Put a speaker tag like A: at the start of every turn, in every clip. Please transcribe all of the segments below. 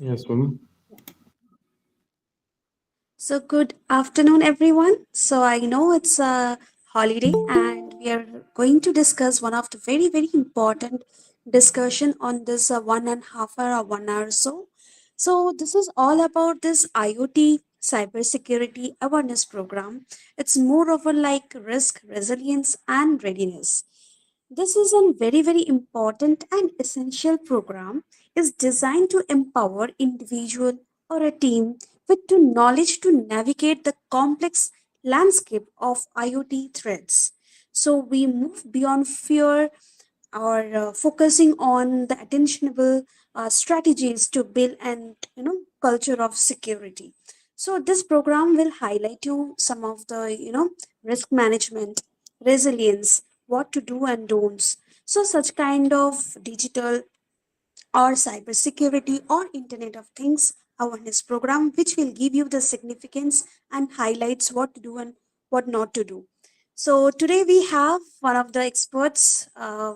A: Yes, ma'am.
B: So, good afternoon, everyone. So, I know it's a holiday, and we are going to discuss one of the very, very important discussion on this 1.5 hour or 1 hour or so. So, this is all about this IoT Cybersecurity Awareness Program. It's more of a like risk, resilience, and readiness. This is a very, very important and essential program is designed to empower individual or a team with the knowledge to navigate the complex landscape of IoT threats. So we move beyond fear or focusing on the attentionable strategies to build and culture of security. So this program will highlight you some of the risk management, resilience, what to do and don'ts. So such kind of digital or cybersecurity or internet of things awareness program which will give you the significance and highlights what to do and what not to do. So today we have one of the experts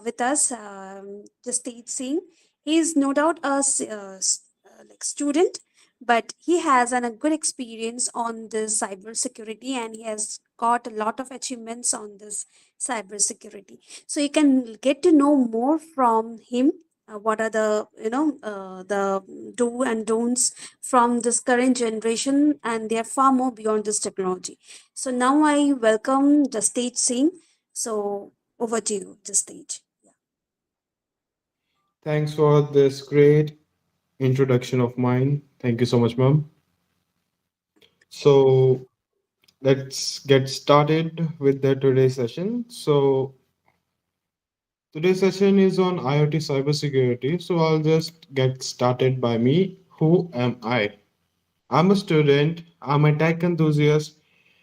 B: with us, Jaspreet Singh. He is no doubt like student, but he has a good experience on this cybersecurity and he has got a lot of achievements on this cybersecurity. So you can get to know more from him. What are the the do and don'ts from this current generation, and they are far more beyond this technology. So now I welcome the stage Singh. So over to you, the stage.
A: Thanks for this great introduction of mine. Thank you so much, ma'am. So let's get started with the today's session. So today's session is on IoT cybersecurity. So I'll just get started by me. Who am I? I'm a student. I'm a tech enthusiast,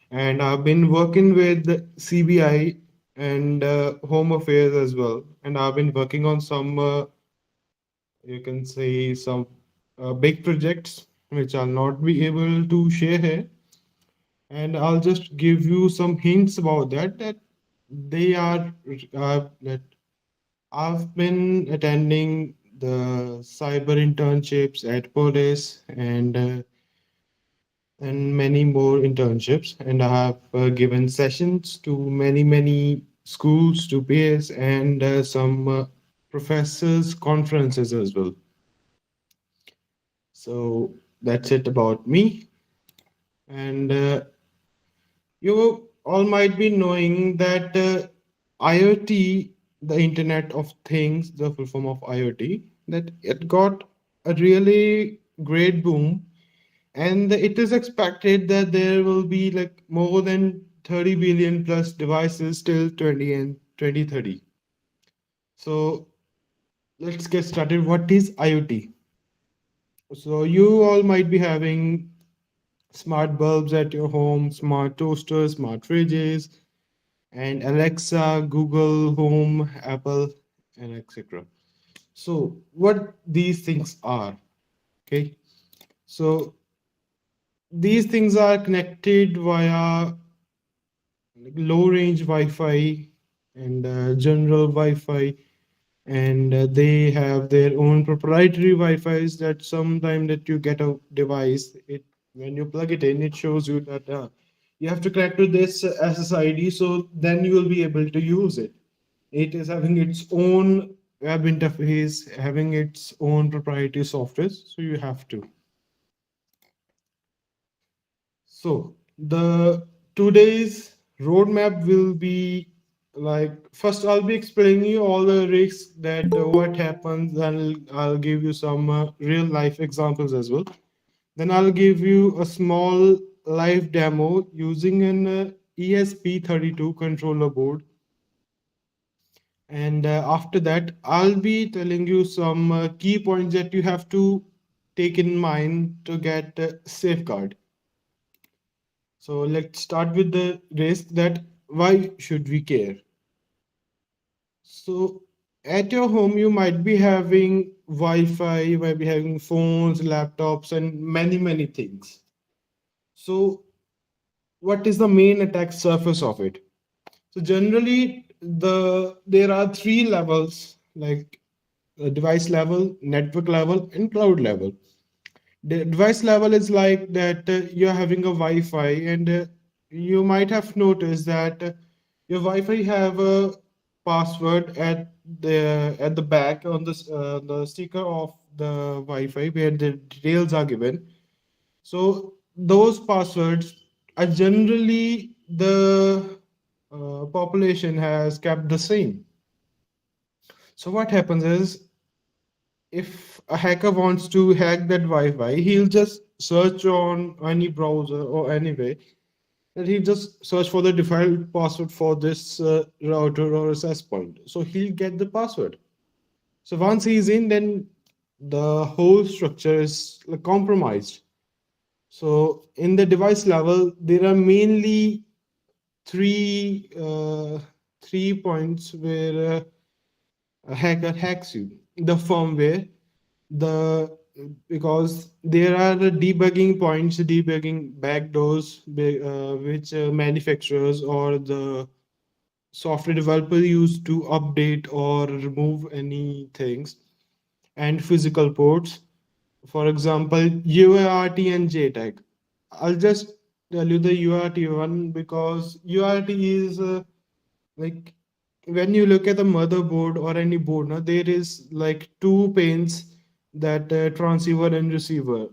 A: and I've been working with CBI and Home Affairs as well. And I've been working on some you can say some big projects which I'll not be able to share here. And I'll just give you some hints about that. That they are that I've been attending the cyber internships at police and many more internships, and I have given sessions to many schools, to peers, and some professors conferences as well. So that's it about me. And you all might be knowing that IoT, the Internet of Things, the full form of IoT, that it got a really great boom. And it is expected that there will be like more than 30 billion plus devices till 20 and 2030. So let's get started. What is IoT? So you all might be having smart bulbs at your home, smart toasters, smart fridges, and Alexa, Google Home, Apple, and etc. So, what these things are, okay? So, these things are connected via like low range Wi-Fi and general Wi-Fi, and they have their own proprietary Wi-Fi's that sometime that you get a device, it when you plug it in, it shows you that you have to connect to this SSID, so then you will be able to use it. It is having its own web interface, having its own proprietary software, so you have to. So the today's roadmap will be like first I'll be explaining you all the risks that what happens, and I'll give you some real life examples as well. Then I'll give you a small live demo using an ESP32 controller board. And after that, I'll be telling you some key points that you have to take in mind to get safeguard. So let's start with the risk that why should we care? So at your home, you might be having Wi-Fi, you might be having phones, laptops, and many things. So what is the main attack surface of it? So generally, there are three levels like device level, network level, and cloud level. The device level is like that you're having a Wi-Fi, and you might have noticed that your Wi-Fi have a password at the back on the sticker of the Wi-Fi where the details are given. So those passwords are generally the population has kept the same. So what happens is, if a hacker wants to hack that Wi-Fi, he'll just search on any browser or anyway, and he'll just search for the default password for this router or access point. So he'll get the password. So once he's in, then the whole structure is like compromised. So in the device level, there are mainly three uh, 3 points where a hacker hacks you. The firmware, the because there are the debugging points, debugging backdoors, which manufacturers or the software developer use to update or remove any things, and physical ports. For example, UART and JTAG. I'll just tell you the UART one because UART is like when you look at the motherboard or any board, now there is like two pins, that transceiver and receiver,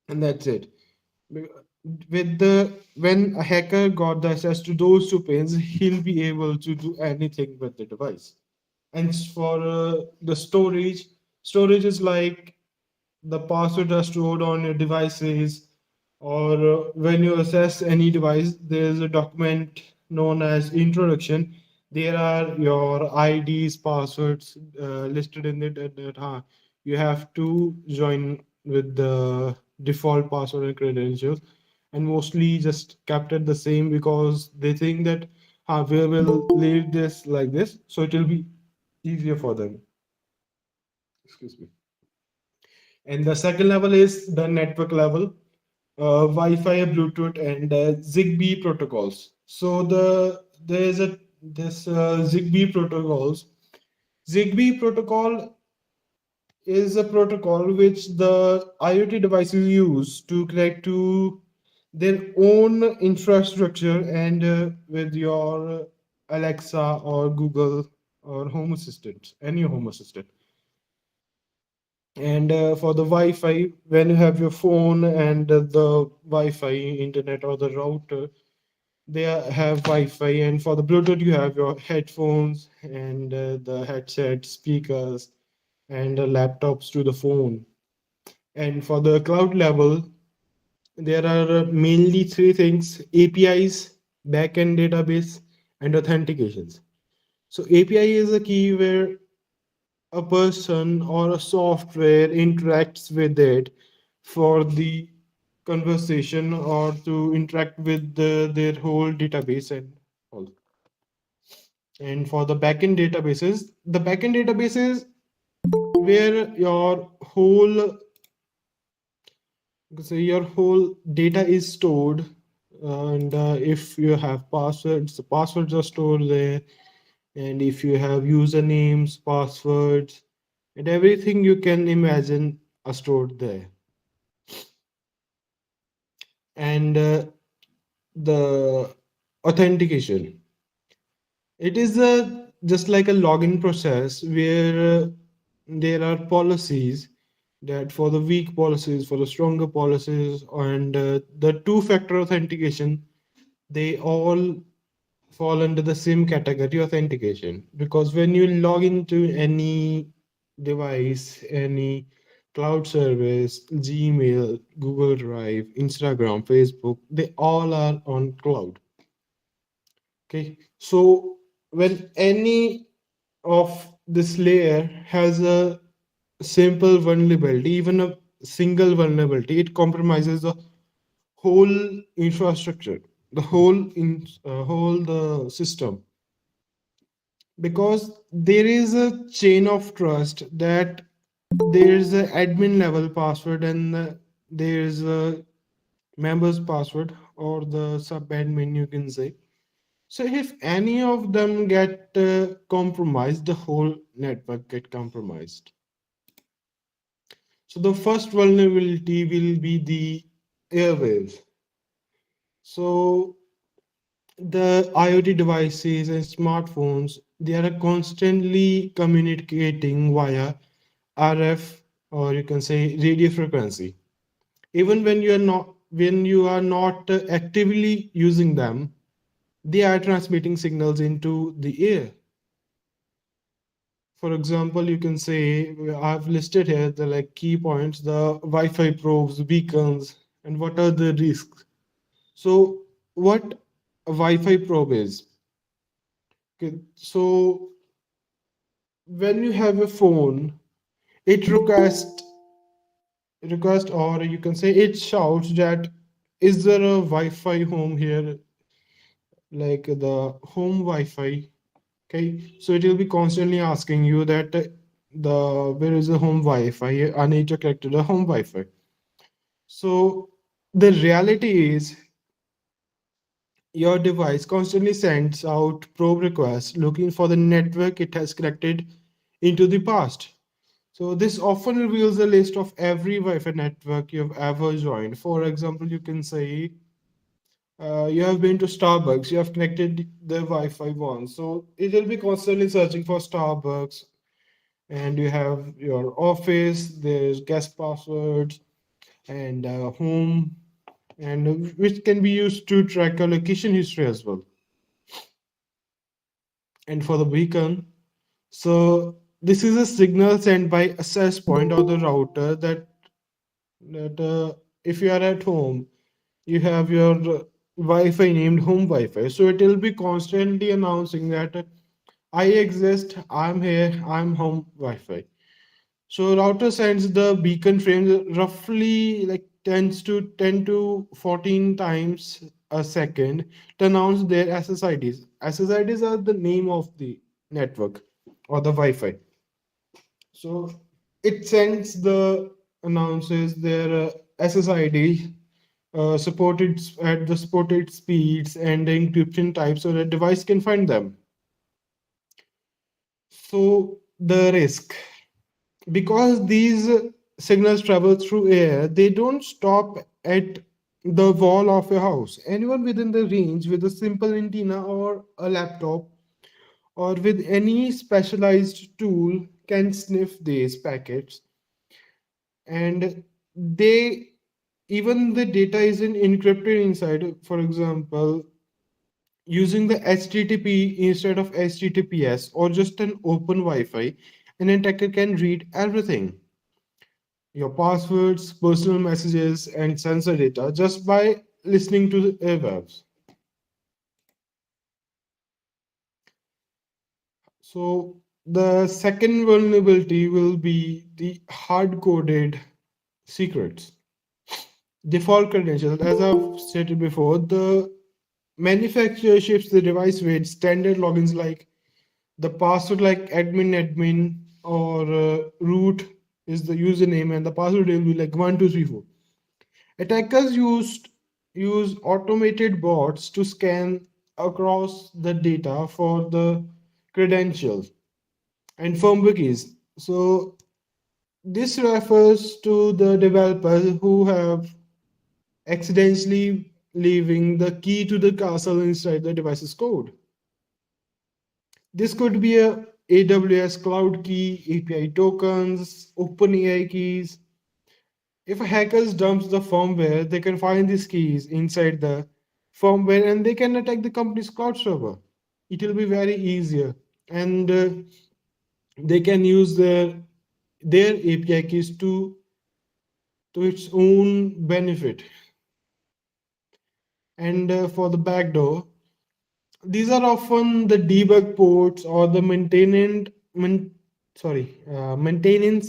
A: and that's it. With the when a hacker got the access to those two pins, he'll be able to do anything with the device. And for the storage is like the password are stored on your devices, or when you access any device, there's a document known as introduction. There are your IDs, passwords listed in it, and you have to join with the default password and credentials, and mostly just kept it the same because they think that we will leave this like this, so it will be easier for them. Excuse me. And the second level is the network level, Wi-Fi, Bluetooth, and Zigbee protocols. So there's a this Zigbee protocols. Zigbee protocol is a protocol which the IoT devices use to connect to their own infrastructure and with your Alexa or Google or Home Assistant, any Home Assistant. And for the Wi-Fi, when you have your phone and the Wi-Fi internet or the router, they have Wi-Fi. And for the Bluetooth, you have your headphones and the headset, speakers, and laptops to the phone. And for the cloud level, there are mainly three things: APIs, backend database, and authentications. So API is a key where a person or a software interacts with it for the conversation or to interact with their whole database and all. And for the the backend databases where your whole data is stored, and if you have passwords, the passwords are stored there, and if you have usernames, passwords, and everything you can imagine are stored there. And the authentication, it is just like a login process where there are policies, that for the weak policies, for the stronger policies, and the two-factor authentication, they all fall under the same category, authentication. Because when you log into any device, any cloud service, Gmail, Google Drive, Instagram, Facebook, they all are on cloud. Okay, so when any of this layer has a simple vulnerability, even a single vulnerability, it compromises the whole infrastructure, the whole the system. Because there is a chain of trust, that there is a admin level password, and there is a member's password, or the sub admin, you can say. So if any of them get compromised, the whole network get compromised. So the first vulnerability will be the airwaves. So the IoT devices and smartphones, they are constantly communicating via RF, or you can say radio frequency. Even when you are not actively using them, they are transmitting signals into the air. For example, you can say I've listed here the like key points, the Wi-Fi probes, beacons, and what are the risks. So what a Wi-Fi probe is? Okay, so when you have a phone, it request, or you can say it shouts that is there a Wi-Fi home here, like the home Wi-Fi. Okay, so it will be constantly asking you that the where is the home Wi-Fi? I need to connect to the home Wi-Fi. So the reality is your device constantly sends out probe requests looking for the network it has connected into the past. So this often reveals a list of every Wi-Fi network you've ever joined. For example, you can say you have been to Starbucks, you have connected the Wi-Fi once. So it will be constantly searching for Starbucks, and you have your office, there's guest passwords, and home, and which can be used to track your location history as well. And for the beacon, so this is a signal sent by access point or the router that if you are at home, you have your Wi-Fi named home Wi-Fi. So it will be constantly announcing that I exist, I'm here, I'm home Wi-Fi. So router sends the beacon frames roughly like tends to 10 to 14 times a second to announce their SSIDs. SSIDs are the name of the network or the Wi-Fi. So it sends the announces their SSID supported at the supported speeds and the encryption type so the device can find them. So the risk, because these signals travel through air, they don't stop at the wall of a house. Anyone within the range with a simple antenna or a laptop or with any specialized tool can sniff these packets, and they even the data isn't encrypted inside. For example, using the HTTP instead of HTTPS or just an open Wi-Fi, an attacker can read everything, your passwords, personal messages, and sensor data just by listening to the airwaves. So the second vulnerability will be the hard-coded secrets. Default credentials, as I've stated before, the manufacturer ships the device with standard logins like the password, like admin, or root is the username, and the password will be like 1234. Attackers use automated bots to scan across the data for the credentials and firmware keys. So this refers to the developers who have accidentally leaving the key to the castle inside the device's code. This could be a AWS cloud key, API tokens, OpenAI keys. If a hacker dumps the firmware, they can find these keys inside the firmware and they can attack the company's cloud server. It will be very easier, and they can use their API keys to its own benefit. And for the backdoor, these are often the debug ports or the maintenance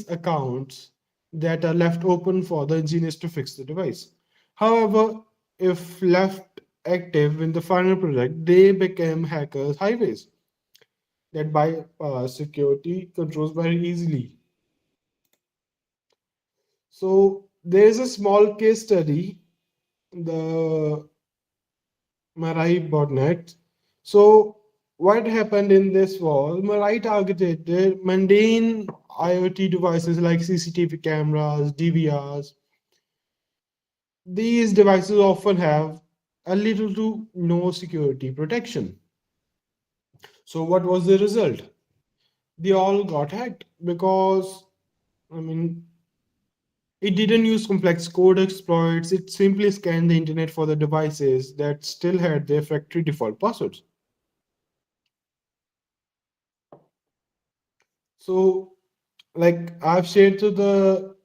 A: accounts that are left open for the engineers to fix the device. However, if left active in the final project, they become hackers' highways that bypass security controls very easily. So there is a small case study, the Marai botnet. So what happened in this was Marai targeted mundane IoT devices like CCTV cameras, DVRs, these devices often have a little to no security protection. So, what was the result? They all got hacked because, I mean, it didn't use complex code exploits. It simply scanned the internet for the devices that still had their factory default passwords. So, like I've shared to the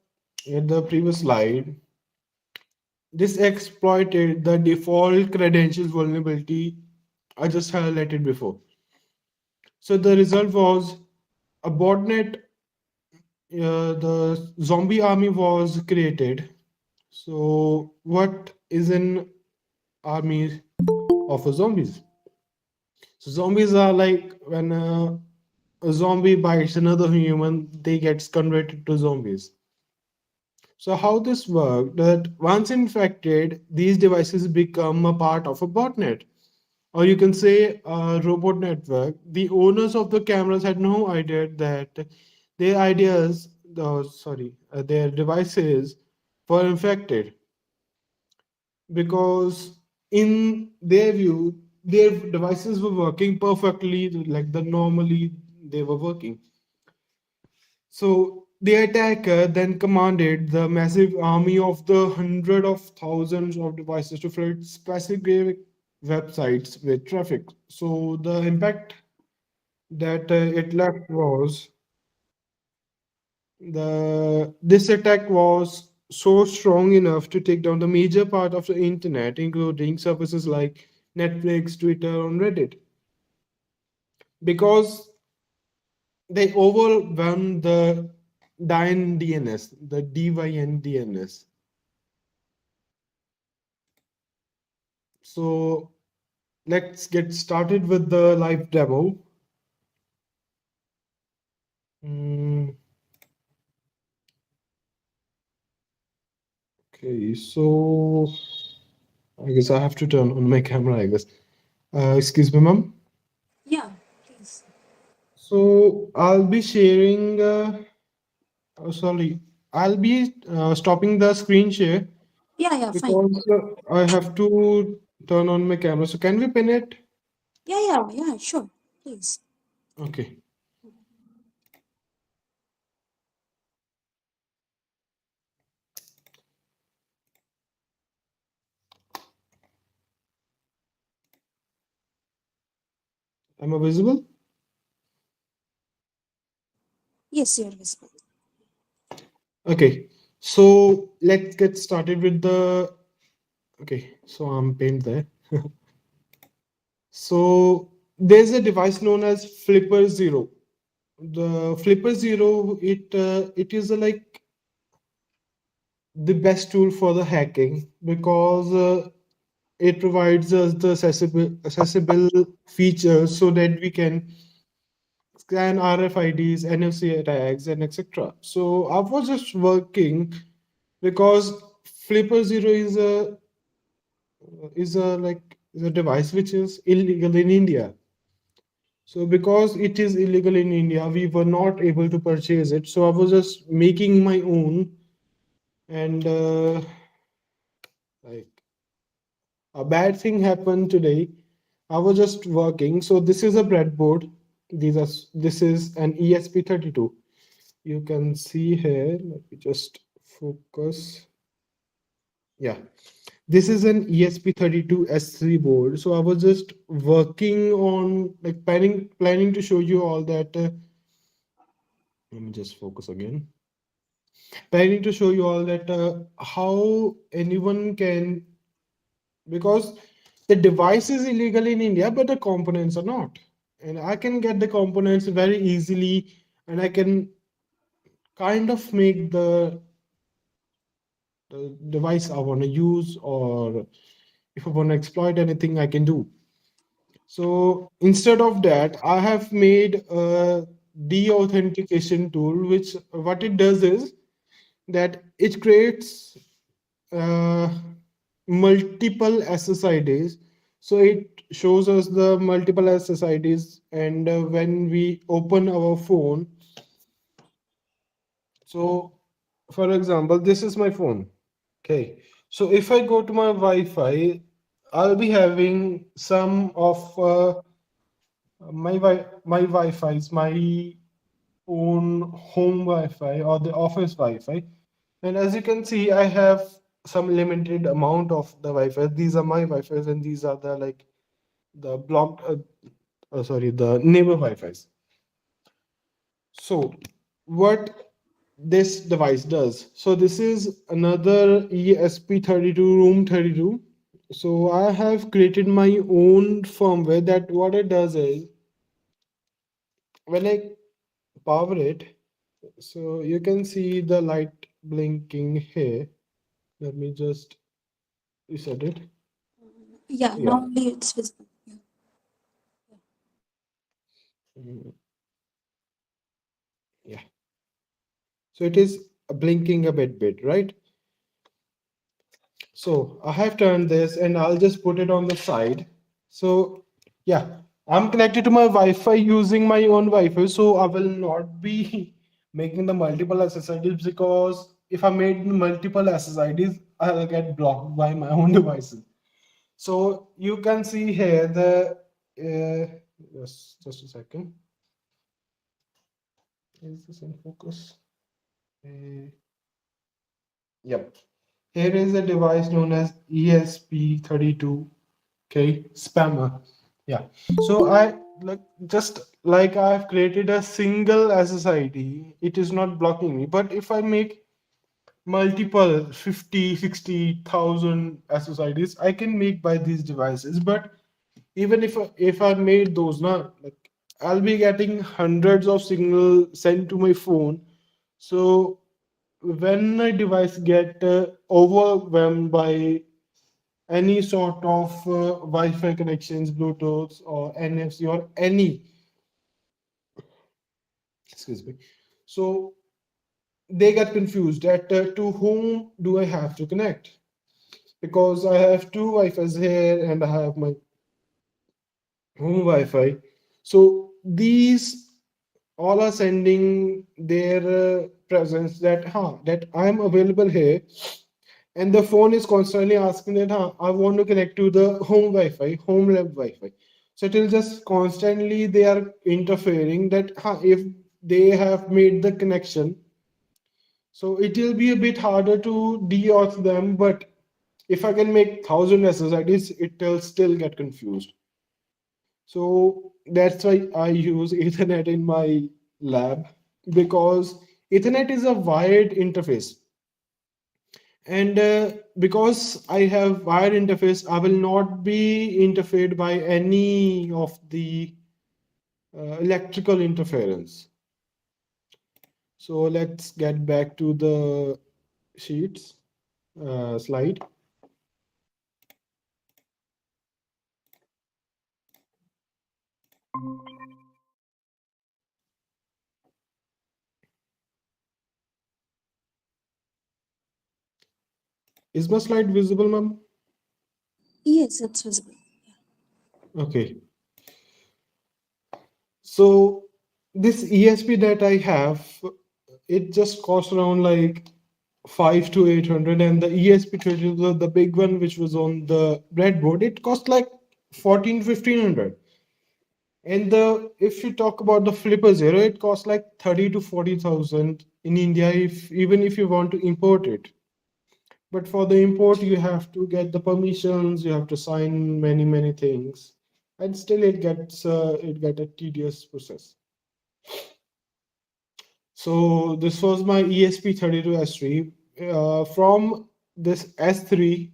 A: in the previous slide, this exploited the default credentials vulnerability I just highlighted before. So the result was a botnet, the zombie army was created. So what is an army of zombies? So zombies are like when a zombie bites another human, they gets converted to zombies. So how this worked, that once infected, these devices become a part of a botnet, or you can say a robot network. The owners of the cameras had no idea that their ideas, their devices were infected, because in their view, their devices were working perfectly like the normally they were working. So the attacker then commanded the massive army of the hundred of thousands of devices to flood specific websites with traffic. So the impact that it left was the this attack was so strong enough to take down the major part of the internet, including services like Netflix, Twitter, and Reddit, because they overwhelmed the DYN DNS, the DYN DNS. So let's get started with the live demo. Mm, okay, so I guess I have to turn on my camera, I guess. Excuse me, ma'am.
B: Yeah, please.
A: So I'll be sharing, sorry, I'll be stopping the screen share
B: Yeah, yeah, fine.
A: because I have to turn on my camera. So can we pin it?
B: Yeah, yeah, yeah, sure. Please.
A: Okay. Am I visible?
B: Yes, you're visible.
A: Okay. So let's get started with the. Okay. So I'm pinned there. So there's a device known as Flipper Zero. The Flipper Zero, it is like the best tool for the hacking because it provides us the accessible features so that we can scan RFIDs, NFC tags, and etc. So I was just working because Flipper Zero is a device which is illegal in India. So because it is illegal in India, we were not able to purchase it. So I was just making my own, and like a bad thing happened today. I was just working. So this is a breadboard. This is an ESP32. You can see here. Let me just focus. Yeah, this is an ESP32 S3 board. So I was just working on like planning to show you all that. Let me just focus again. Planning to show you all that how anyone can, because the device is illegal in India, but the components are not. And I can get the components very easily, and I can kind of make the device I want to use, or if I want to exploit anything, I can do. So instead of that, I have made a de-authentication tool, which what it does is that it creates uh, multiple SSIDs. So it shows us the multiple SSIDs, and when we open our phone, So, for example, this is my phone. Okay. So if I go to my Wi-Fi, I'll be having some of my Wi-Fi's, my own home Wi-Fi or the office Wi-Fi. And as you can see, I have some limited amount of the Wi-Fi. These are my Wi-Fi's, and these are the like the blocked, sorry, the neighbor Wi-Fi's. So what this device does. So this is another ESP32 Room 32. So I have created my own firmware that what it does is when I power it, so you can see the light blinking here. Let me just reset it.
B: Yeah,
A: Yeah.
B: now only it's visible. Yeah.
A: Mm, yeah. So it is blinking a bit, right? So I have turned this and I'll just put it on the side. So yeah, I'm connected to my Wi-Fi using my own Wi-Fi. So I will not be making the multiple SSIDs because if I made multiple SSIDs, I'll get blocked by my own devices. So you can see here the just a second. Is this in focus? Uh, yep. Here is a device known as ESP32. Okay, spammer. Yeah. So I like just like I've created a single SSID, it is not blocking me. But if I make multiple 50, 60,000 SSIDs, I can make by these devices. But even if I made those now, like I'll be getting hundreds of signal sent to my phone. So when my device get overwhelmed by any sort of Wi-Fi connections, Bluetooth or NFC or any, excuse me. So they get confused that to whom do I have to connect? Because I have two Wi-Fi's here and I have my home Wi-Fi. So these all are sending their presence that that I am available here, and the phone is constantly asking that I want to connect to the home Wi-Fi, home lab Wi-Fi. So it will just constantly they are interfering that if they have made the connection, so it will be a bit harder to de-auth them. But if I can make 1,000 SSIDs, it will still get confused. So that's why I use Ethernet in my lab because Ethernet is a wired interface. And because I have wired interface, I will not be interfered by any of the electrical interference. So let's get back to the sheets slide. Is my slide visible, ma'am?
B: Yes, it's visible.
A: Okay. So this ESP that I have, it just costs around like 5 to 800, and the ESP30, the big one which was on the breadboard, it cost like 14-1500. And the if you talk about the Flipper Zero, it costs like 30 to 40,000 in India if even if you want to import it. But for the import, you have to get the permissions, you have to sign many things, and still it get a tedious process. So this was my ESP32 S3. From this S3,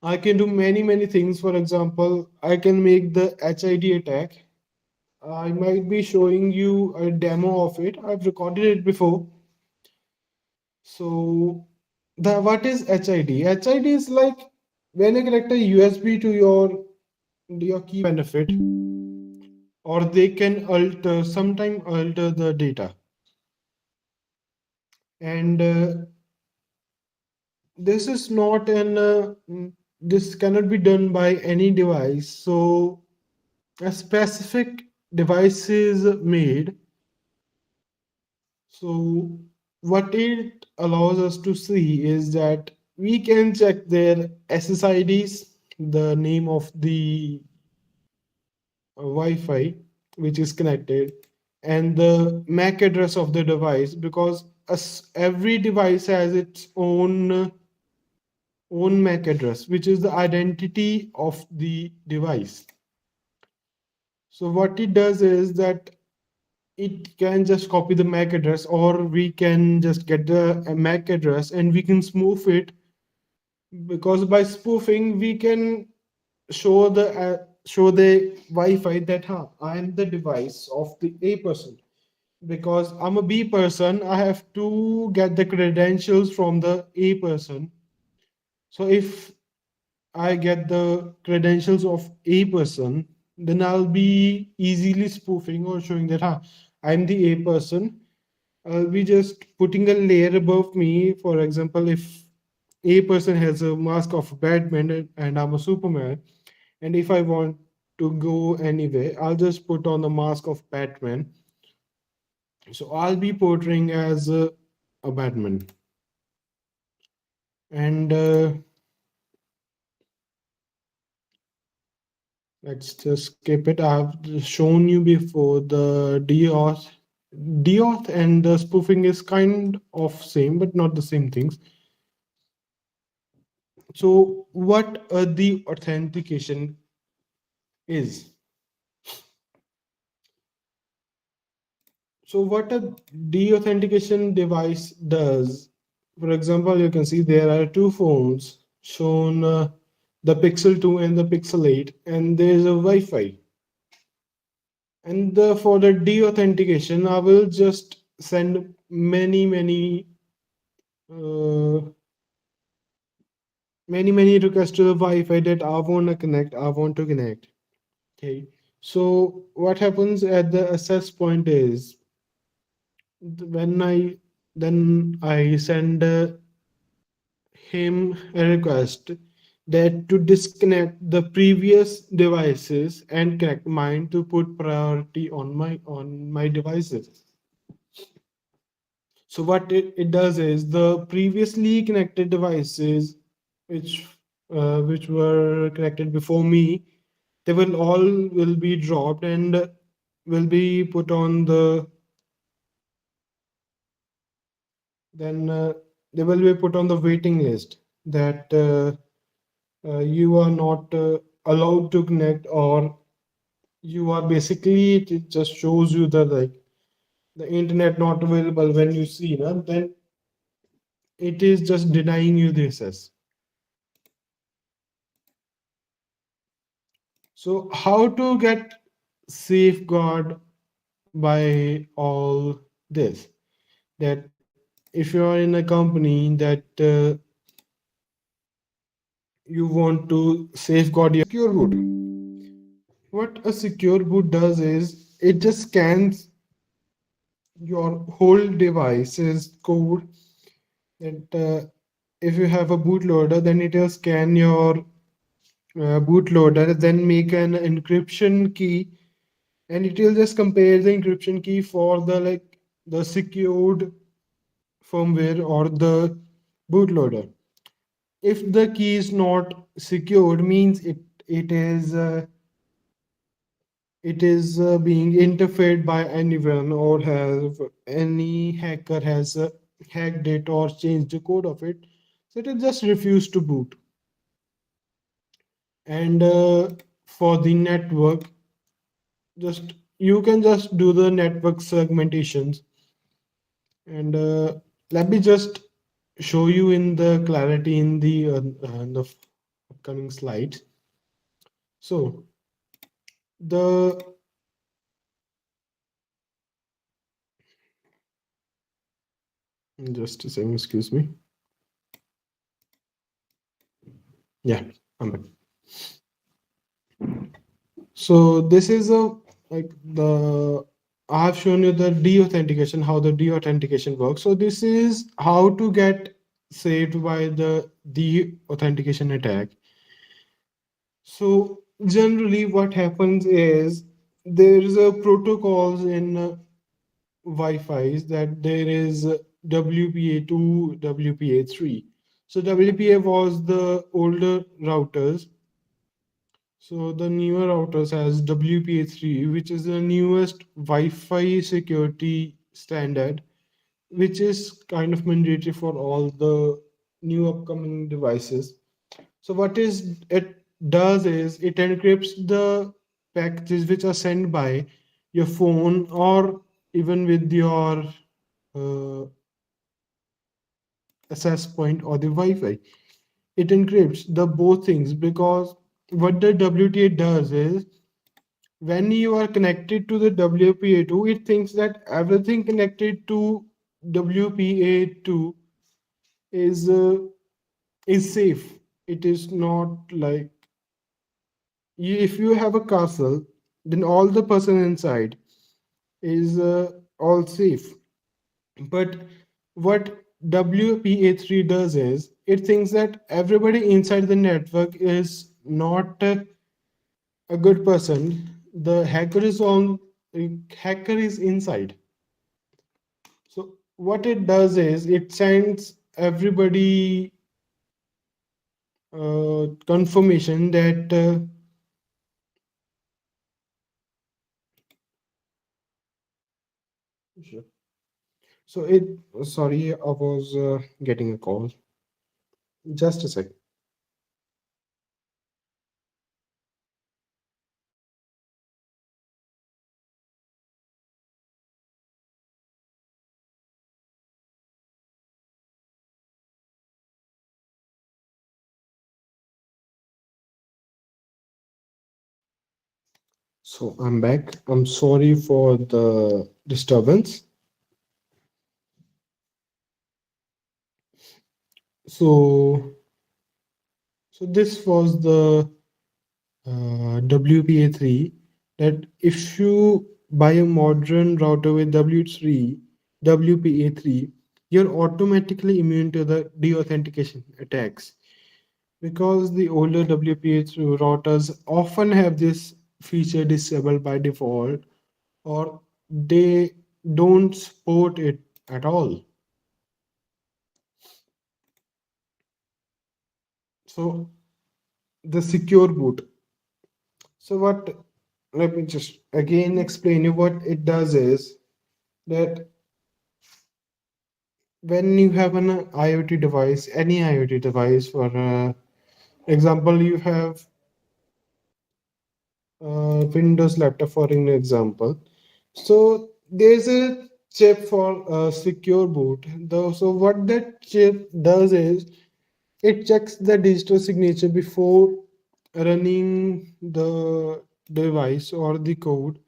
A: I can do many things. For example, I can make the HID attack. I might be showing you a demo of it. I've recorded it before. So the what is HID? HID is like when you connect a USB to your key benefit, or they can sometime alter the data. And this is not this cannot be done by any device. So a specific device is made. So what it allows us to see is that we can check their SSIDs, the name of the Wi-Fi which is connected, and the MAC address of the device, because every device has its own MAC address, which is the identity of the device. So what it does is that it can just copy the MAC address, or we can just get the MAC address and we can spoof it, because by spoofing we can show the Wi-Fi that I am the device of the A person. Because I'm a B person, I have to get the credentials from the A person. So if I get the credentials of A person, then I'll be easily spoofing or showing that I'm the A person. I'll be just putting a layer above me. For example, if A person has a mask of Batman and I'm a Superman, and if I want to go anywhere, I'll just put on the mask of Batman. So I'll be portraying as a Batman. And let's just skip it. I've shown you before the deauth and the spoofing is kind of same, but not the same things. So what the authentication is. So what a deauthentication device does, for example, you can see there are two phones shown, the Pixel 2 and the Pixel 8, and there is a Wi-Fi. And for the deauthentication, I will just send uh, many requests to the Wi-Fi that I want to connect. Okay. So what happens at the access point is, when I send him a request that to disconnect the previous devices and connect mine to put priority on my devices. So what it does is the previously connected devices which which were connected before me, they will be dropped and will be put on the then they will be put on the waiting list, that you are not allowed to connect, or you are basically, it just shows you that like the internet not available. When you see then it is just denying you the access. So how to get safeguard by all this, that if you are in a company that you want to safeguard your secure boot, what a secure boot does is it just scans your whole device's code, that if you have a bootloader, then it will scan your bootloader, then make an encryption key, and it will just compare the encryption key for the the secured firmware or the bootloader. If the key is not secured, means it is being interfered by anyone, or have any hacker has hacked it or changed the code of it, so it will just refuse to boot. And for the network, just you can just do the network segmentations, and let me just show you in the clarity in the upcoming slides. So the just a second, excuse me. Yeah, I'm back. So this is a like the I have shown you the deauthentication, how the deauthentication works. So this is how to get saved by the deauthentication attack. So generally, what happens is there is a protocols in Wi-Fi's, that there is WPA2, WPA3. So WPA was the older routers. So the newer routers has WPA3, which is the newest Wi-Fi security standard, which is kind of mandatory for all the new upcoming devices. So what is it does is it encrypts the packages which are sent by your phone or even with your uh, access point or the Wi-Fi. It encrypts the both things because what the WTA does is when you are connected to the WPA2, it thinks that everything connected to WPA2 is uh, is safe. It is not like if you have a castle, then all the person inside is all safe. But what WPA3 does is it thinks that everybody inside the network is not a good person. The hacker is inside. So what it does is it sends everybody confirmation that sure. So it sorry, I was getting a call. Just a sec. So I'm back. I'm sorry for the disturbance. So so this was the WPA3 that if you buy a modern router with W3 WPA3, you're automatically immune to the deauthentication attacks because the older WPA3 routers often have this feature disabled by default or they don't support it at all. So the secure boot. So what let me just again explain you what it does is that when you have an IoT device, any IoT device, for example, you have Windows laptop, for an example. So there's a chip for secure boot. Though, so what that chip does is it checks the digital signature before running the device or the code.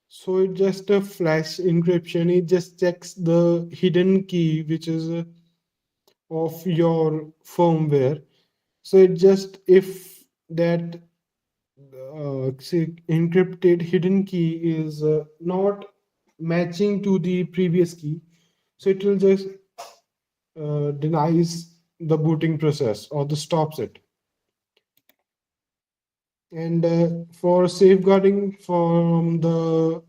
A: So it just a flash encryption. It just checks the hidden key, which is of your firmware. So it just if that encrypted hidden key is not matching to the previous key, so it will just denies the booting process or the stops it. And for safeguarding from the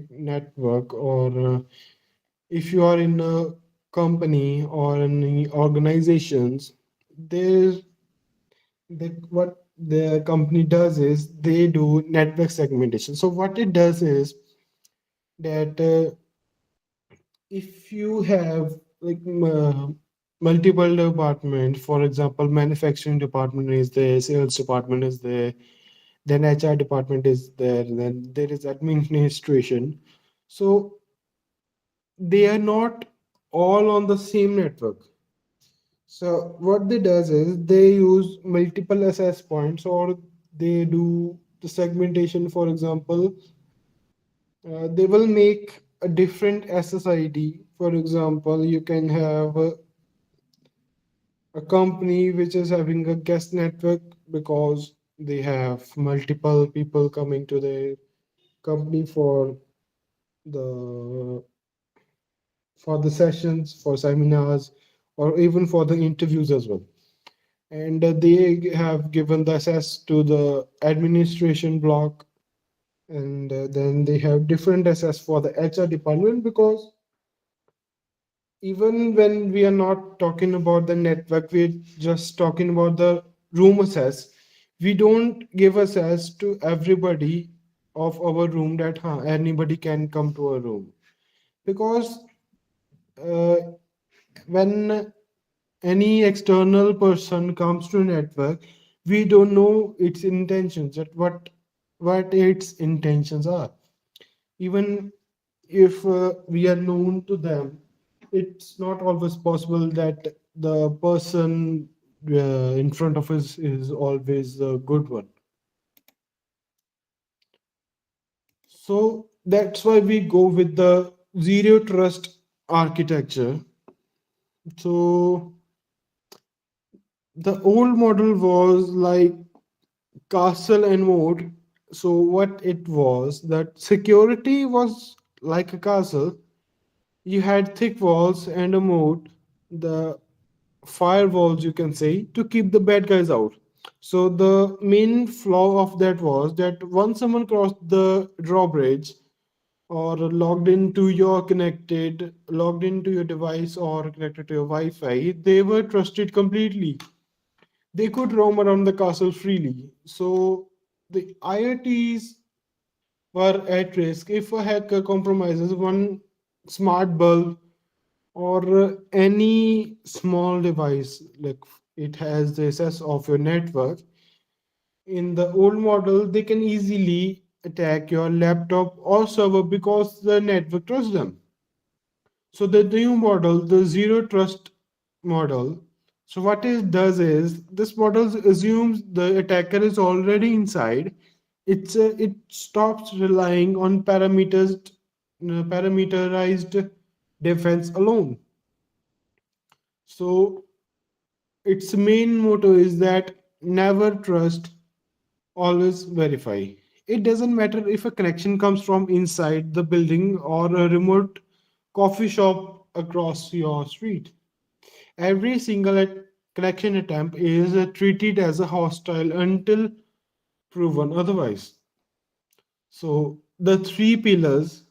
A: network or if you are in a company or in the organizations, there's what the company does is they do network segmentation. So what it does is that if you have like multiple departments, for example, manufacturing department is there, sales department is there, then HR department is there, then there is administration. So they are not all on the same network. So what they does is they use multiple access points or they do the segmentation. For example, they will make a different SSID. For example, you can have a company which is having a guest network because they have multiple people coming to the company the for the sessions, for seminars, or even for the interviews as well. And they have given the access to the administration block, and then they have different access for the HR department because even when we are not talking about the network, we're just talking about the room access. We don't give access to everybody of our room that anybody can come to our room, because uh, when any external person comes to a network, we don't know its intentions, that what its intentions are. Even if we are known to them, it's not always possible that the person in front of us is always the good one. So that's why we go with the zero trust architecture. So the old model was like castle and moat. So what it was, that security was like a castle. You had thick walls and a moat, the firewalls, you can say, to keep the bad guys out. So the main flaw of that was that once someone crossed the drawbridge or logged into your device or connected to your Wi-Fi, they were trusted completely. They could roam around the castle freely. So the IoTs were at risk if a hacker compromises one smart bulb or any small device, like it has the access of your network. In the old model, they can easily attack your laptop or server because the network trusts them. So the new model, the zero trust model, so what it does is this model assumes the attacker is already inside. It stops relying on parameterized defense alone. So its main motto is that never trust, always verify. It doesn't matter if a connection comes from inside the building or a remote coffee shop across your street. Every single connection attempt is treated as a hostile until proven otherwise. So the three pillars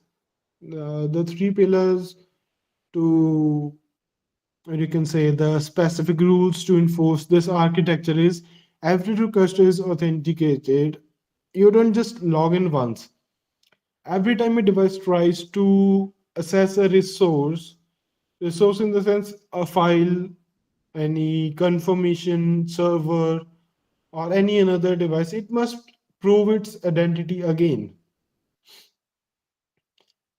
A: to, or you can say the specific rules to enforce this architecture is: every request is authenticated. You don't just log in once. Every time a device tries to access a resource in the sense a file, any confirmation server, or any another device, it must prove its identity again.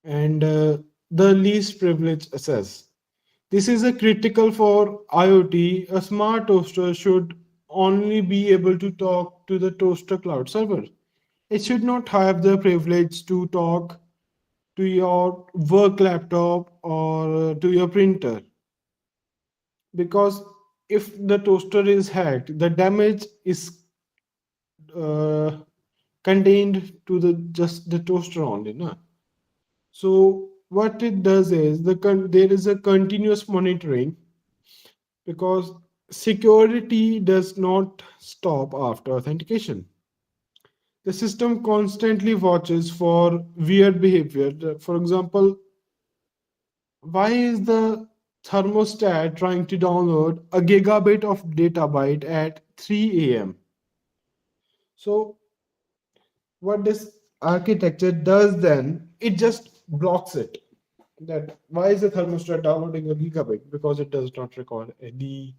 A: And the least privilege access. This is a critical for IoT. A smart toaster should only be able to talk to the toaster cloud server. It should not have the privilege to talk to your work laptop or to your printer, because if the toaster is hacked, the damage is uh, contained to the just the toaster only, no? So what it does is there is a continuous monitoring, because security does not stop after authentication. The system constantly watches for weird behavior. For example, why is the thermostat trying to download a gigabit of data byte at 3 a.m.? So what this architecture does then, it just blocks it. That why is the thermostat downloading a gigabit? Because it does not record any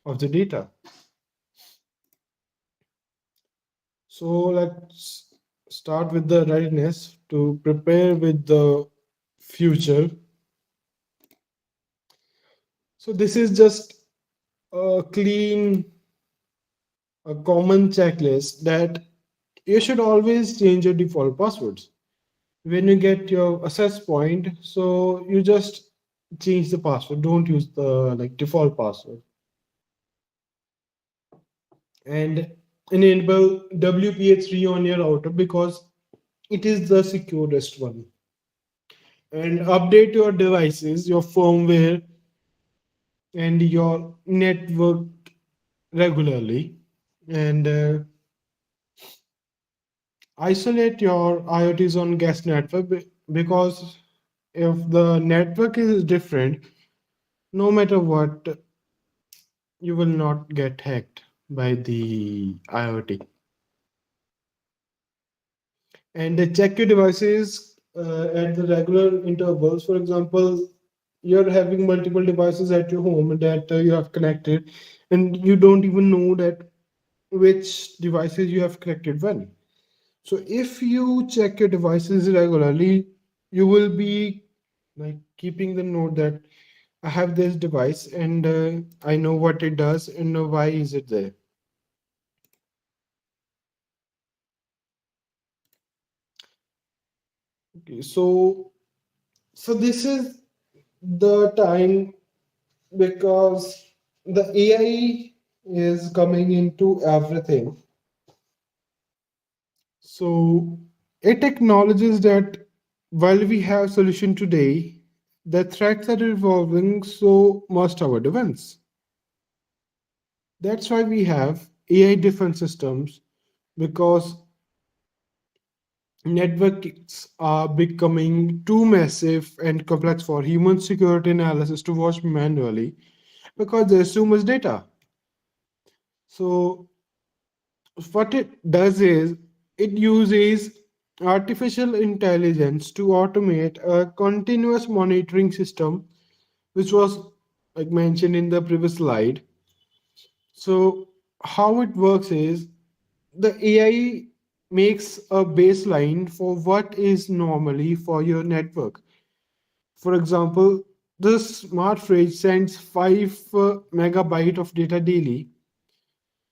A: of the data. So let's start with the readiness to prepare with the future. So this is just a clean, a common checklist that you should always change your default passwords when you get your access point. So you just change the password. Don't use the like default password, and enable WPA3 on your router because it is the securest one. And update your devices, your firmware, and your network regularly. And isolate your IoTs on guest network because if the network is different, no matter what, you will not get hacked by the IoT. And check your devices at the regular intervals. For example, you're having multiple devices at your home that you have connected, and you don't even know that which devices you have connected when. So if you check your devices regularly, you will be like keeping the note that I have this device and I know what it does and why is it there. Okay, so this is the time because the AI is coming into everything. So it acknowledges that while we have solution today, the threats are evolving, so must our defense. That's why we have AI defense systems because networks are becoming too massive and complex for human security analysis to watch manually because there's too much data. So what it does is it uses artificial intelligence to automate a continuous monitoring system, which was like mentioned in the previous slide. So how it works is the AI makes a baseline for what is normally for your network. For example, the smart fridge sends 5 megabyte of data daily.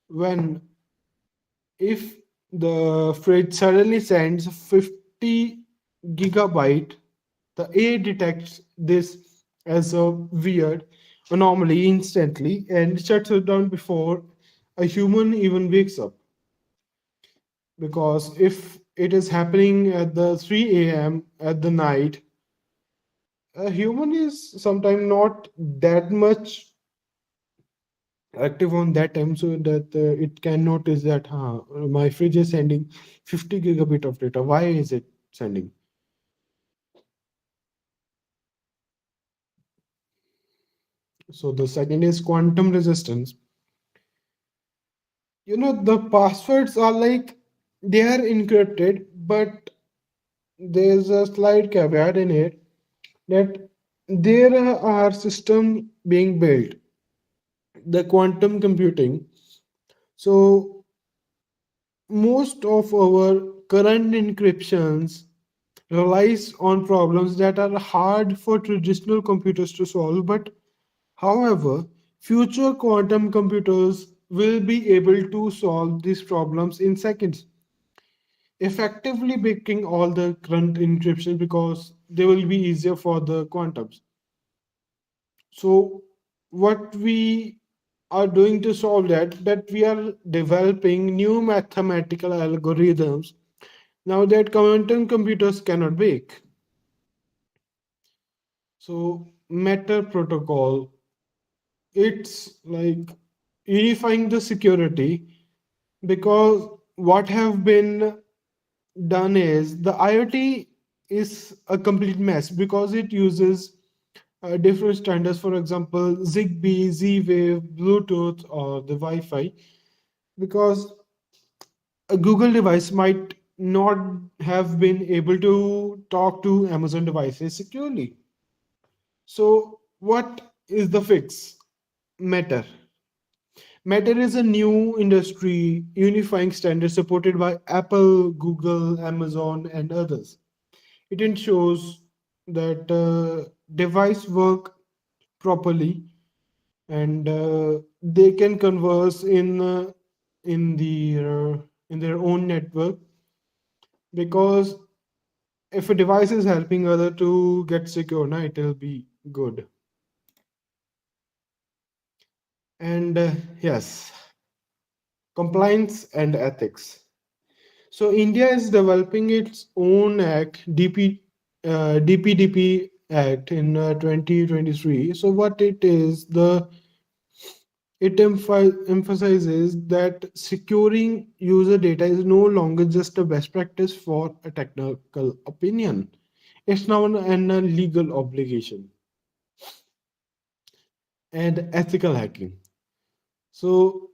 A: When if the fridge suddenly sends 50 gigabyte, the AI detects this as a weird anomaly instantly and shuts it down before a human even wakes up. Because if it is happening at the 3 a.m. at the night, a human is sometimes not that much active on that time so that it can notice that my fridge is sending 50 gigabit of data. Why is it sending? So the second is quantum resistance. The passwords are like they are encrypted, but there's a slight caveat in it that there are systems being built, the quantum computing. So most of our current encryptions relies on problems that are hard for traditional computers to solve, but however, future quantum computers will be able to solve these problems in seconds, effectively breaking all the current encryption because they will be easier for the quantums. So what we are doing to solve that we are developing new mathematical algorithms now that quantum computers cannot break. So Matter protocol, it's like unifying the security because what have been done is the IoT is a complete mess because it uses different standards, for example, Zigbee, Z-Wave, Bluetooth, or the Wi-Fi, because a Google device might not have been able to talk to Amazon devices securely. So, what is the fix? Matter. Matter is a new industry unifying standard supported by Apple, Google, Amazon, and others. It ensures that device work properly and they can converse in their own network because if a device is helping other to get secure, now it will be good. And yes, compliance and ethics. So India is developing its own act, DPDP Act in 2023. So what it is, emphasizes that securing user data is no longer just a best practice for a technical opinion. It's now a legal obligation. and ethical hacking. So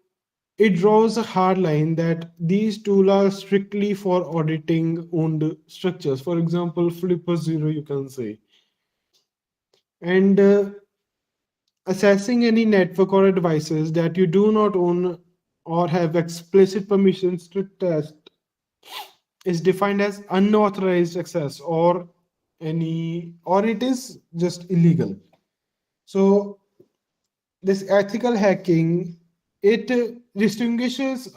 A: it draws a hard line that these tools are strictly for auditing owned structures. For example, Flipper Zero, you can say, and assessing any network or devices that you do not own or have explicit permissions to test is defined as unauthorized access or it is just illegal. So this ethical hacking, it distinguishes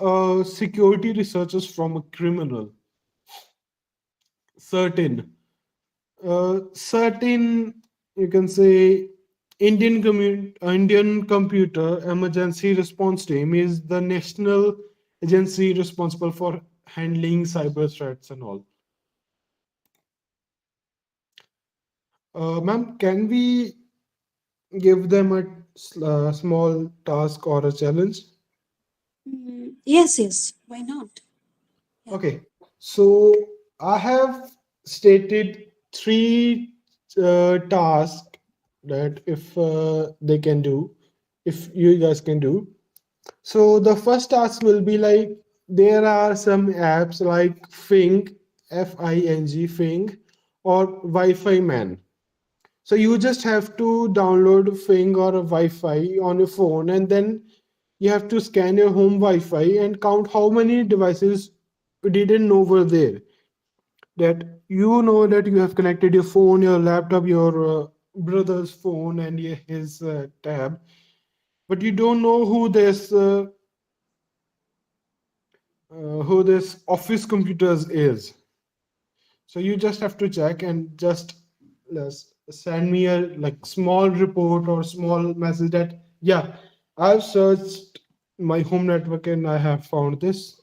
A: security researchers from a criminal. Certain you can say Indian Computer Emergency Response Team is the national agency responsible for handling cyber threats and all. Ma'am, can we give them a small task or a challenge?
B: Yes, yes. Why not? Yeah.
A: Okay, so I have stated three tasks that if they can do, if you guys can do. So the first task will be like there are some apps like Fing, Fing, or Wi-Fi Man. So you just have to download Fing or a Wi-Fi on your phone, and then you have to scan your home Wi-Fi and count how many devices you didn't know were there. That you know that you have connected your phone, your laptop, your brother's phone, and his tab, but you don't know who this office computers is. So you just have to check and just send me a like small report or small message that yeah, I've searched my home network and I have found this.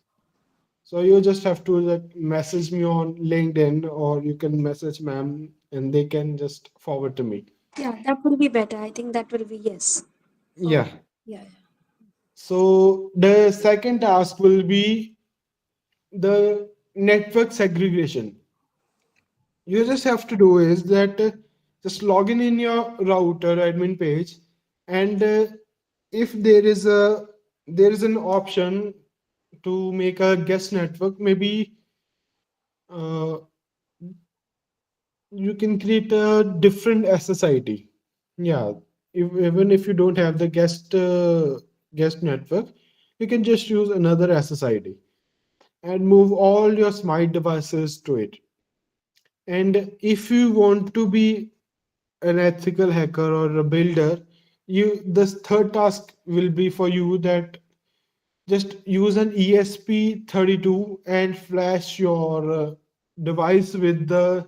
A: So you just have to like message me on LinkedIn or you can message ma'am and they can just forward to me.
B: Yeah, that will be better. I think that will be yes.
A: Yeah.
B: For yeah. Yeah.
A: So the second task will be the network segregation. You just have to do is that just log in your router admin page, and if there is an option to make a guest network, maybe uh, you can create a different SSID. Yeah, even if you don't have the guest network, you can just use another SSID and move all your smart devices to it. And if you want to be an ethical hacker or a builder, you this third task will be for you that just use an ESP32 and flash your device with the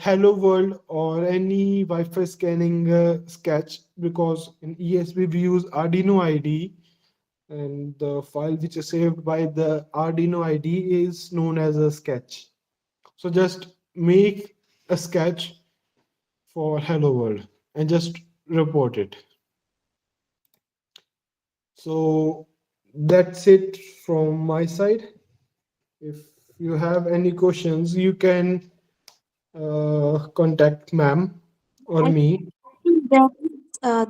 A: hello world or any wi-fi scanning sketch, because in ESP we use Arduino ID, and the file which is saved by the Arduino ID is known as a sketch. So just make a sketch for hello world and just report it. So that's it from my side. If you have any questions, you can contact ma'am or
B: I
A: me.
B: think there are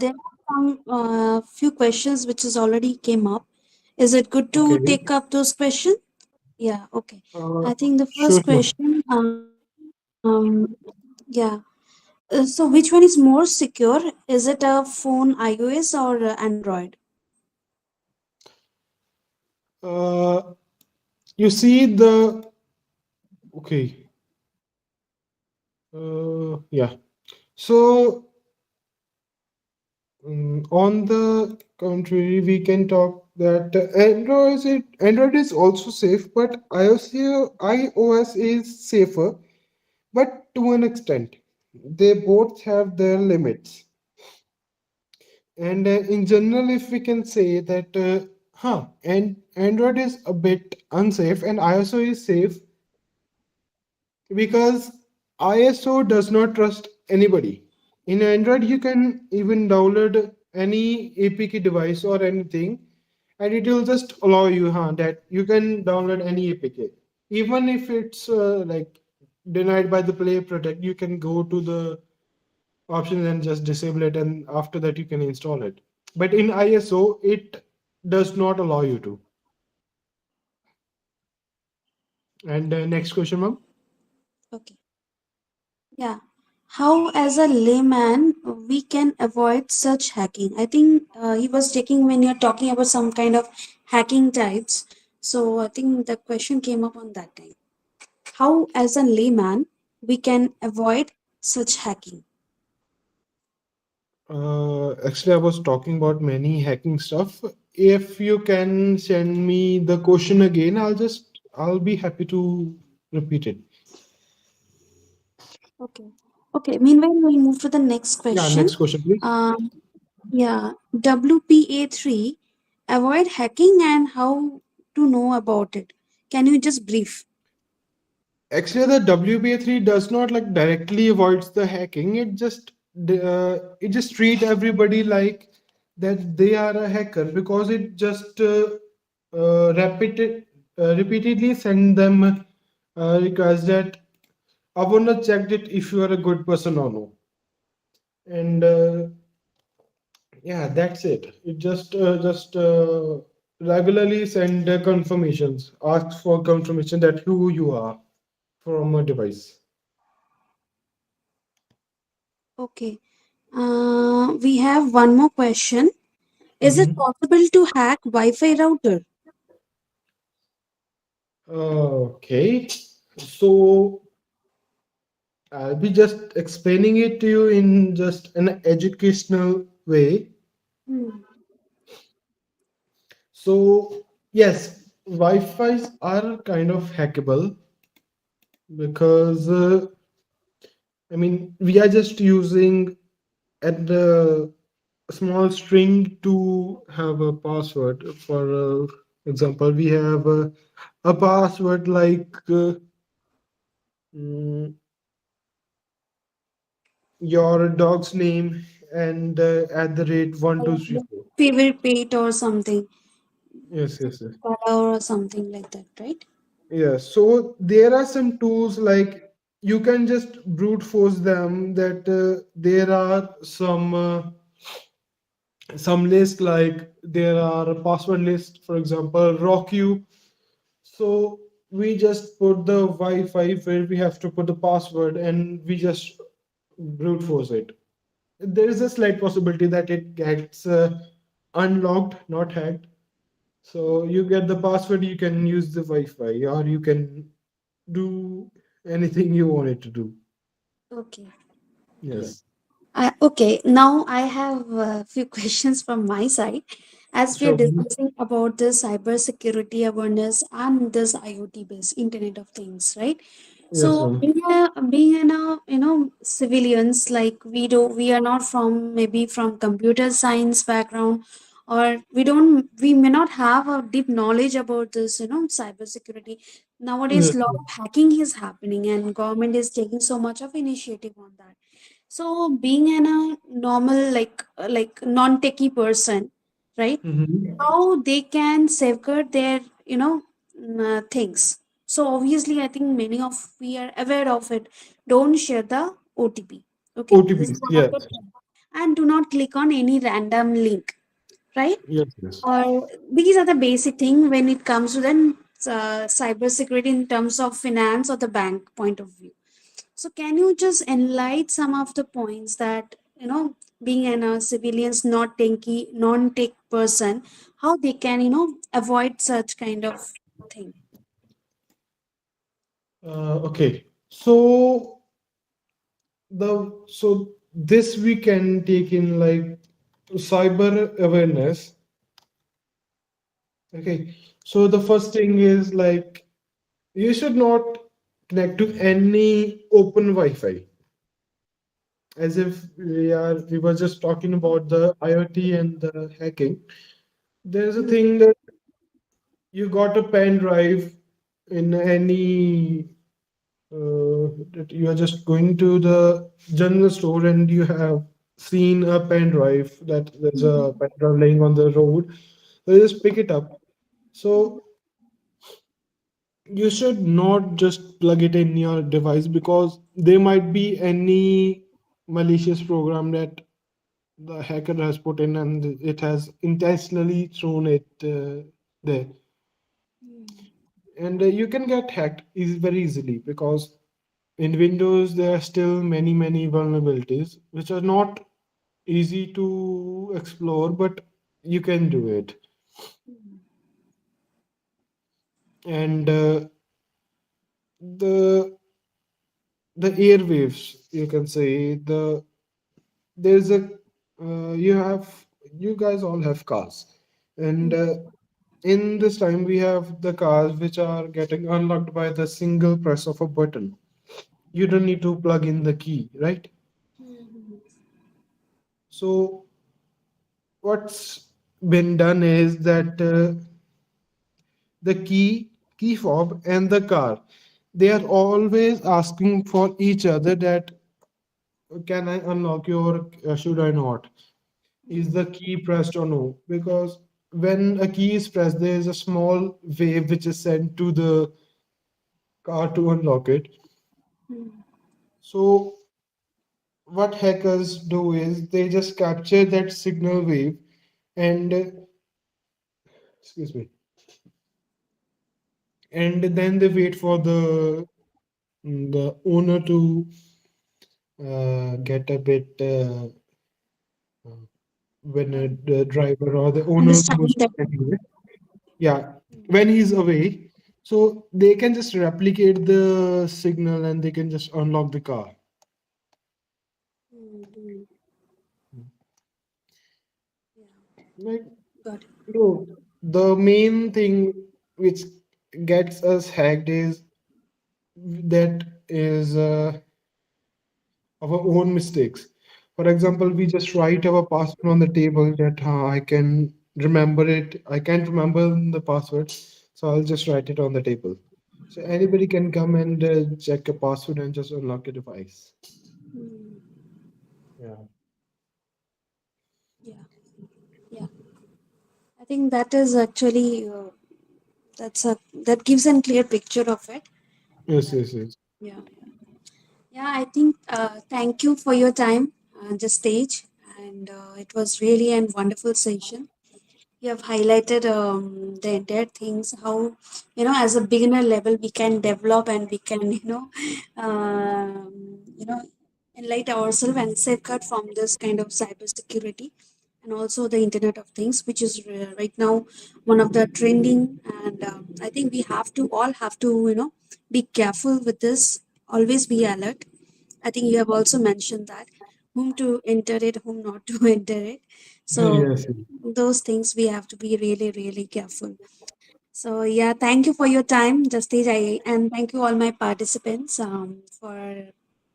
B: some few questions which has already came up. Is it good to
A: Okay.
B: take up those questions? Yeah, okay.
A: uh,
B: I think the
A: sure,
B: first
A: sure.
B: question, yeah. So which one is more secure? Is it a phone iOS or Android?
A: uh, you see the okay. Yeah, so on the contrary, we can talk that Android is also safe, but iOS is safer, but to an extent. They both have their limits. And in general, if we can say that, and Android is a bit unsafe and ISO is safe because ISO does not trust anybody. In Android, you can even download any APK device or anything, and it will just allow you, that you can download any APK, even if it's like denied by the Play Protect. You can go to the options and just disable it, and after that you can install it. But in ISO, it does not allow you to. And next question, ma'am.
B: Okay. Yeah. How, as a layman, we can avoid such hacking? I think he was taking when you're talking about some kind of hacking types. So I think the question came up on that time. How, as a layman, we can avoid such hacking?
A: Actually, I was talking about many hacking stuff. If you can send me the question again, I'll be happy to repeat it.
B: Okay. Okay. Meanwhile, we'll move to the next
A: Yeah,
B: question.
A: next question, please.
B: Yeah. WPA3, avoid hacking and how to know about it. Can you just brief?
A: Actually, the WPA3 does not like directly avoids the hacking. It just treat everybody like that they are a hacker, because it just repeatedly send them request that I wanna check it if you are a good person or no. And yeah, that's it. It just regularly send confirmations, ask for confirmation that who you are from a device.
B: Okay. We have one more question. Is it
A: Mhm.
B: possible to hack Wi-Fi router?
A: Okay, so I'll be just explaining it to you in just an educational way.
B: Hmm.
A: So yes, Wi-Fi's are kind of hackable because I mean we are just using at the small string to have a password. For example, we have a password like mm, your dog's name and at the rate one two three four.
B: Favorite pet or something,
A: Yes, yes, yes.
B: color or something like that, right?
A: Yeah, so there are some tools like you can just brute force them, that there are some list, like there are a password list, for example, rock you. So we just put the Wi-Fi where we have to put the password, and we just brute force it. There is a slight possibility that it gets unlocked, not hacked. So you get the password, you can use the Wi-Fi, or you can do anything you want it to do.
B: Okay.
A: Yes.
B: Okay, now I have a few questions from my side. As we are
A: Sure.
B: discussing about the cybersecurity awareness and this IoT based Internet of Things, right?
A: Yes,
B: So
A: ma'am.
B: being in a civilians, like we are not from maybe from computer science background, or we may not have a deep knowledge about this cybersecurity. Nowadays,
A: Yes.
B: lot of hacking is happening, and government is taking so much of initiative on that. So being in a normal like non-techie person, right?
A: Mm-hmm.
B: How they can safeguard their things. So obviously, I think many of we are aware of it. Don't share the OTP. Okay, this is
A: OTPs.
B: one of
A: Yes.
B: the thing. And do not click on any random link, right?
A: Yes. Yes.
B: Or these are the basic thing when it comes to then cyber security in terms of finance or the bank point of view. So can you just enlighten some of the points that being an civilians not techy non-tech person, how they can avoid such kind of thing?
A: Okay. So this we can take in like cyber awareness. Okay. So the first thing is like you should not connect to any open Wi-Fi. As if we were just talking about the IoT and the hacking. There's a
B: Hmm.
A: thing that you got a pen drive in any that you are just going to the general store and you have seen a pen drive, that there's a pen drive laying on the road, so you just pick it up. So you should not just plug it in your device, because there might be any. malicious program that the hacker has put in, and it has intentionally thrown it there. And you can get hacked very easily, because in Windows there are still many vulnerabilities which are not easy to explore, but you can do it. And the the airwaves, you can say, there's a you have you guys all have cars, and in this time we have the cars which are getting unlocked by the single press of a button. You don't need to plug in the key, right? So what's been done is that the key fob and the car, they are always asking for each other that can I unlock you, or should I not? Is the key pressed or no? Because when a key is pressed, there is a small wave which is sent to the car to unlock it. So what hackers do is they just capture that signal wave, and excuse me, and then they wait for the owner to get a bit when the driver or the owner
B: Understanding
A: goes
B: that.
A: anywhere. Yeah, when he's away, so they can just replicate the signal and they can just unlock the car. Like,
B: Got it.
A: no, the main thing which gets us hacked is that is our own mistakes. For example, we just write our password on the table that I can remember it. I can't remember the password, so I'll just write it on the table. So anybody can come and check a password and just unlock a device. Yeah.
B: Yeah, yeah. I think that is actually that gives a clear picture of it.
A: Yes,
B: That
A: yes, yes.
B: yeah, yeah. I think thank you for your time, the stage, and it was really a wonderful session. You have highlighted the entire things, how as a beginner level we can develop and we can enlighten ourselves and safeguard from this kind of cybersecurity and also the internet of things, which is right now one of the trending. And I think we have to all have to be careful with this, always be alert. I think you have also mentioned that whom to enter it, whom not to enter it. So
A: Yes,
B: those things we have to be really, really careful. So yeah, thank you for your time, Justage, and thank you all my participants for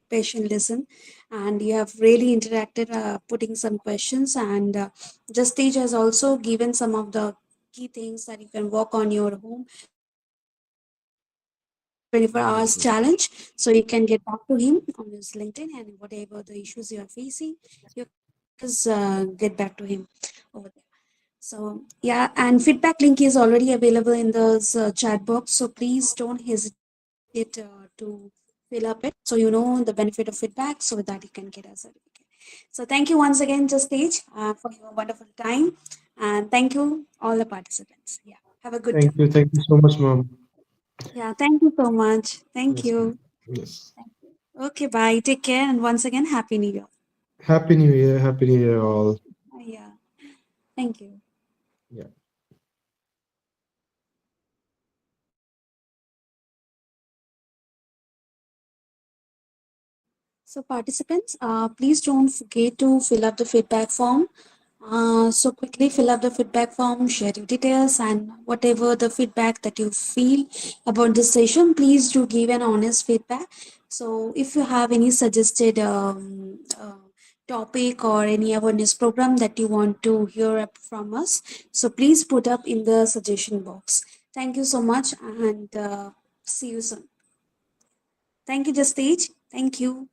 B: patient listen. And you have really interacted, putting some questions, and Justage has also given some of the key things that you can work on your home in 24 hours
A: yes, yes.
B: challenge. So you can get back to him on his LinkedIn, and whatever the issues you are facing, you can always get back to him over there. So yeah, and feedback link is already available in the chat box. So please don't hesitate to fill up it. So you know the benefit of feedback, so that you can get a certificate. So thank you once again, Just Stage, for your wonderful time, and thank you all the participants. Yeah, have a good day.
A: Thank you so much, ma'am.
B: Yeah, thank you so much. Thank
A: Yes, ma'am.
B: you.
A: Yes.
B: Okay, bye. Take care, and once again, happy New Year.
A: Happy New Year. Happy New Year, all.
B: Yeah, thank you.
A: Yeah.
B: So participants, please don't forget to fill up the feedback form. So quickly fill up the feedback form, share your details, and whatever the feedback that you feel about this session, please do give an honest feedback. So if you have any suggested topic or any awareness program that you want to hear up from us, so please put up in the suggestion box. Thank you so much, and see you soon. Thank you, Justage. Thank you.